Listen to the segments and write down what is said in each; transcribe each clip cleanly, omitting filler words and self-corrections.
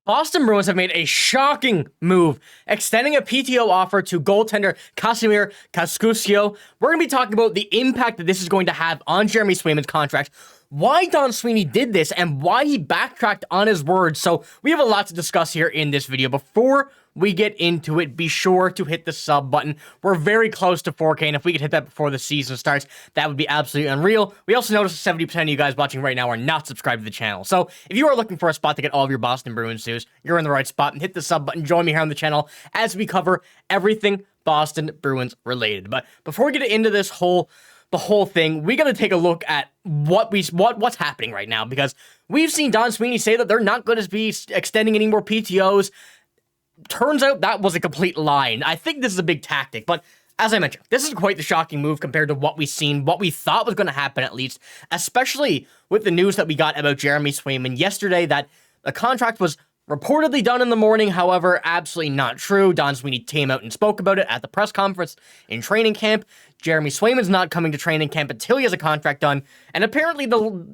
Boston Bruins have made a shocking move, extending a PTO offer to goaltender Kasimir Kaskusio. We're going to be talking about the impact that this is going to have on Jeremy Swayman's contract, why Don Sweeney did this, and why he backtracked on his words. So we have a lot to discuss here in this video. Before we get into it, be sure to hit the sub button. We're very close to 4K, and if we could hit that before the season starts, that would be absolutely unreal. We also noticed 70% of you guys watching right now are not subscribed to the channel. So if you are looking for a spot to get all of your Boston Bruins news, you're in the right spot, and hit the sub button. Join me here on the channel as we cover everything Boston Bruins related. But before we get into this the whole thing, we got to take a look at what's happening right now, because we've seen Don Sweeney say that they're not going to be extending any more PTOs. Turns out that was a complete lie, and I think this is a big tactic, but as I mentioned, this is quite the shocking move compared to what we've seen, what we thought was going to happen at least, especially with the news that we got about Jeremy Swayman yesterday, that the contract was reportedly done in the morning. However, absolutely not true. Don Sweeney came out and spoke about it at the press conference in training camp. Jeremy Swayman's not coming to training camp until he has a contract done, and apparently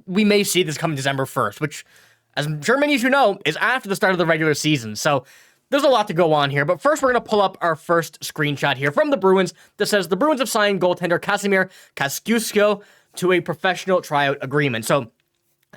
we may see this come December 1st, which, as I'm sure many of you know, is after the start of the regular season. So there's a lot to go on here, but first we're going to pull up our first screenshot here from the Bruins that says the Bruins have signed goaltender Kasimir Kaskusio to a professional tryout agreement. So,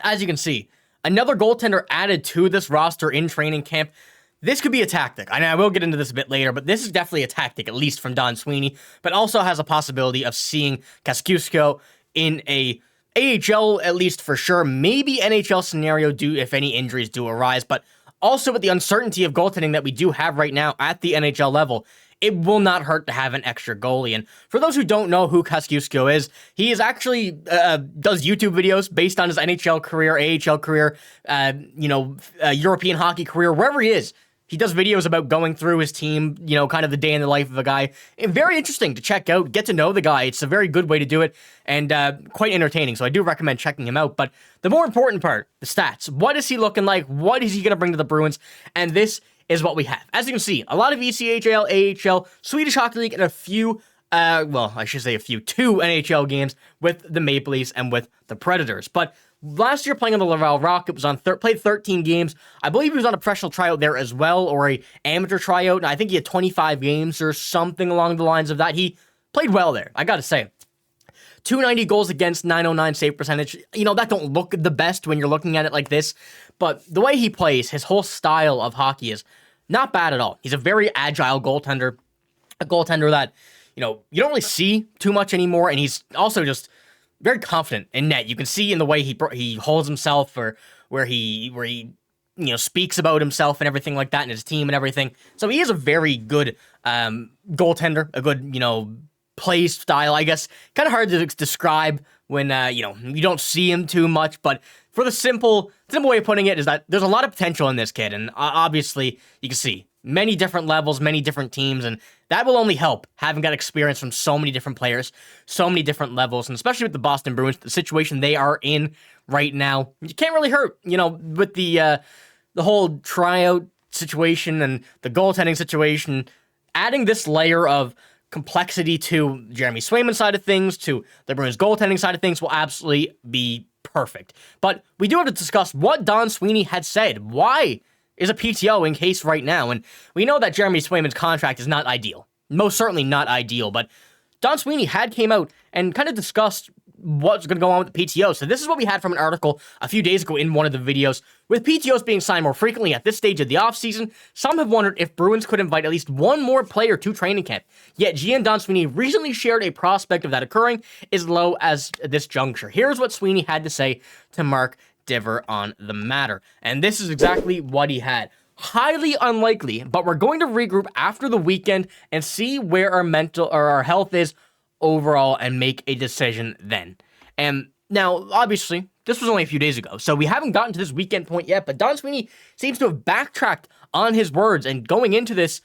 as you can see, another goaltender added to this roster in training camp. This could be a tactic. I will get into this a bit later, but this is definitely a tactic, at least from Don Sweeney, but also has a possibility of seeing Kaskusio in a AHL, at least for sure, maybe NHL scenario if any injuries do arise, but also with the uncertainty of goaltending that we do have right now at the NHL level, it will not hurt to have an extra goalie. And for those who don't know who Kaskusio is, he is actually does YouTube videos based on his NHL career, AHL career, European hockey career, wherever he is. He does videos about going through his team, kind of the day in the life of a guy. And very interesting to check out, get to know the guy. It's a very good way to do it, and quite entertaining. So I do recommend checking him out. But the more important part, the stats. What is he looking like? What is he going to bring to the Bruins? And this is what we have. As you can see, a lot of ECHL, AHL, Swedish Hockey League, and a few, two NHL games with the Maple Leafs and with the Predators. But last year playing on the Laval Rocket, played 13 games. I believe he was on a professional tryout there as well, or a amateur tryout. And I think he had 25 games or something along the lines of that. He played well there, I gotta say. 290 goals against, 909 save percentage. That don't look the best when you're looking at it like this, but the way he plays, his whole style of hockey is not bad at all. He's a very agile goaltender, a goaltender that, you don't really see too much anymore, and he's also just very confident in net. You can see in the way he holds himself, or where he speaks about himself and everything like that, and his team and everything. So he is a very good goaltender, a good play style, I guess. Kind of hard to describe when you don't see him too much, but for the simple way of putting it is that there's a lot of potential in this kid, and obviously you can see many different levels, many different teams, and that will only help having that experience from so many different players, so many different levels, and especially with the Boston Bruins, the situation they are in right now. You can't really hurt, with the whole tryout situation and the goaltending situation, adding this layer of complexity to Jeremy Swayman's side of things, to the Bruins goaltending side of things, will absolutely be perfect. But we do have to discuss what Don Sweeney had said. Why is a PTO in case right now? And we know that Jeremy Swayman's contract is not ideal. Most certainly not ideal, but Don Sweeney came out and kind of discussed what's going to go on with the PTO. So this is what we had from an article a few days ago in one of the videos. With PTOs being signed more frequently at this stage of the offseason, some have wondered if Bruins could invite at least one more player to training camp. Yet GM Don Sweeney recently shared a prospect of that occurring as low as this juncture. Here's what Sweeney had to say to Mark Diver on the matter. And this is exactly what he had. Highly unlikely, but we're going to regroup after the weekend and see where our mental or our health is overall and make a decision then. And now, obviously, this was only a few days ago, so we haven't gotten to this weekend point yet, but Don Sweeney seems to have backtracked on his words, and going into this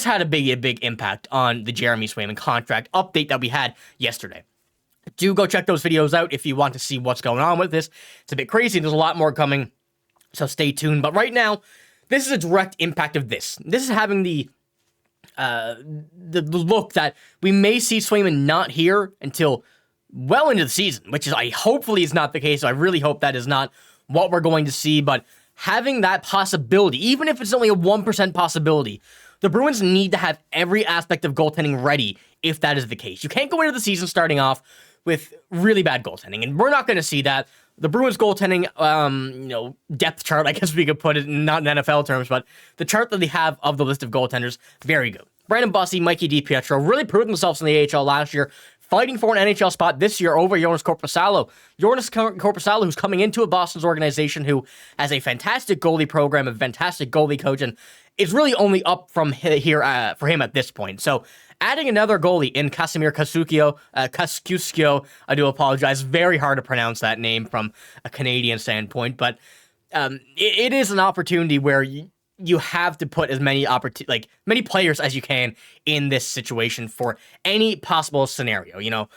had a big impact on the Jeremy Swayman contract update that we had yesterday. Do go check those videos out if you want to see what's going on with this. It's a bit crazy. There's a lot more coming, so stay tuned. But right now, this is a direct impact of this. This is having the look that we may see Swayman not here until well into the season, which is hopefully is not the case. So I really hope that is not what we're going to see. But having that possibility, even if it's only a 1% possibility, the Bruins need to have every aspect of goaltending ready if that is the case. You can't go into the season starting off with really bad goaltending, and we're not going to see that. The Bruins goaltending, depth chart, I guess we could put it not in NFL terms, but the chart that they have of the list of goaltenders, very good. Brandon Bussi, Mikey DiPietro really proved themselves in the AHL last year, fighting for an NHL spot this year over Joonas Korpisalo. Joonas Korpisalo, who's coming into a Boston's organization who has a fantastic goalie program, a fantastic goalie coach, and it's really only up from here for him at this point. So adding another goalie in Kasimir Kaskusio, I do apologize, very hard to pronounce that name from a Canadian standpoint, but it is an opportunity where you have to put as many many players as you can in this situation for any possible scenario.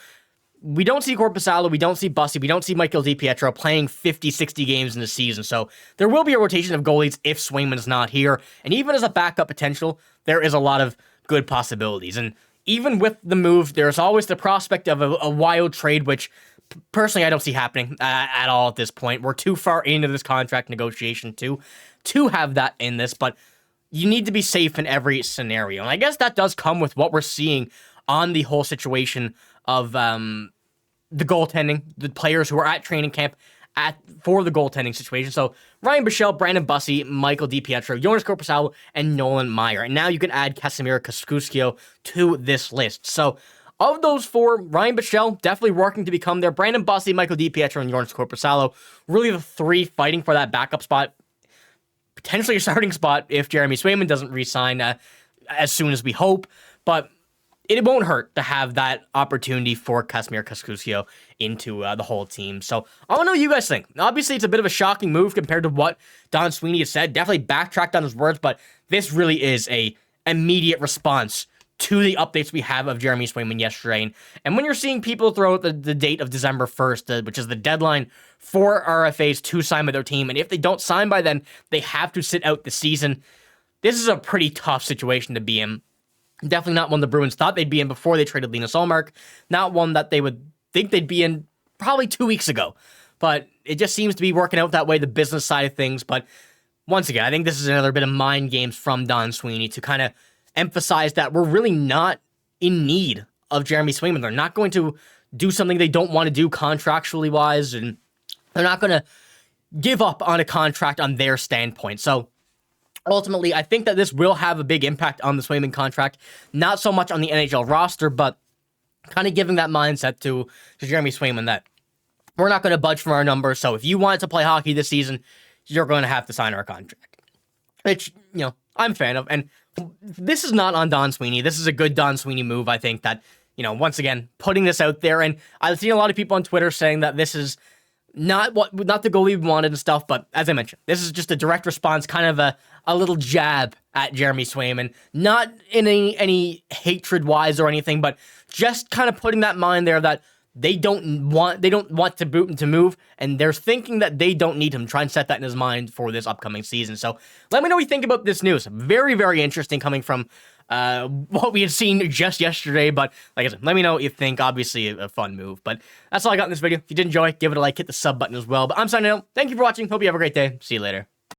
We don't see Korpisalo, we don't see Bussi, we don't see Michael DiPietro playing 50, 60 games in the season. So there will be a rotation of goalies if Swayman's not here. And even as a backup potential, there is a lot of good possibilities. And even with the move, there's always the prospect of a wild trade, which personally I don't see happening at all at this point. We're too far into this contract negotiation to have that in this, but you need to be safe in every scenario. And I guess that does come with what we're seeing on the whole situation of the goaltending, the players who are at training camp for the goaltending situation. So Ryan Bichelle, Brandon Bussi, Michael DiPietro, Joonas Korpisalo, and Nolan Maier. And now you can add Kasimir Kaskusio to this list. So of those four, Ryan Bichelle definitely working to become there. Brandon Bussi, Michael DiPietro, and Joonas Korpisalo, really the three fighting for that backup spot. Potentially a starting spot if Jeremy Swayman doesn't re-sign as soon as we hope. But it won't hurt to have that opportunity for Kasimir Kaskusio into the whole team. So I want to know what you guys think. Obviously, it's a bit of a shocking move compared to what Don Sweeney has said. Definitely backtracked on his words, but this really is a immediate response to the updates we have of Jeremy Swayman yesterday. And when you're seeing people throw out the date of December 1st, which is the deadline for RFAs to sign with their team, and if they don't sign by then, they have to sit out the season, this is a pretty tough situation to be in. Definitely not one the Bruins thought they'd be in before they traded Linus Ullmark. Not one that they would think they'd be in probably 2 weeks ago. But it just seems to be working out that way, the business side of things. But once again, I think this is another bit of mind games from Don Sweeney to kind of emphasize that we're really not in need of Jeremy Swayman. They're not going to do something they don't want to do contractually wise, and they're not going to give up on a contract on their standpoint. So ultimately, I think that this will have a big impact on the Swayman contract. Not so much on the NHL roster, but kind of giving that mindset to Jeremy Swayman that we're not going to budge from our numbers. So if you wanted to play hockey this season, you're going to have to sign our contract. Which, I'm a fan of. And this is not on Don Sweeney. This is a good Don Sweeney move. I think that, once again, putting this out there. And I've seen a lot of people on Twitter saying that this is not the goalie we wanted and stuff, but as I mentioned, this is just a direct response, kind of a little jab at Jeremy Swayman, not in any hatred-wise or anything, but just kind of putting that mind there that they don't want to boot him to move, and they're thinking that they don't need him. Try and set that in his mind for this upcoming season. So let me know what you think about this news. Very, very interesting coming from what we had seen just yesterday, but like I said, let me know what you think. Obviously a fun move, but that's all I got in this video. If you did enjoy, give it a like, hit the sub button as well. But I'm signing out. Thank you for watching. Hope you have a great day. See you later.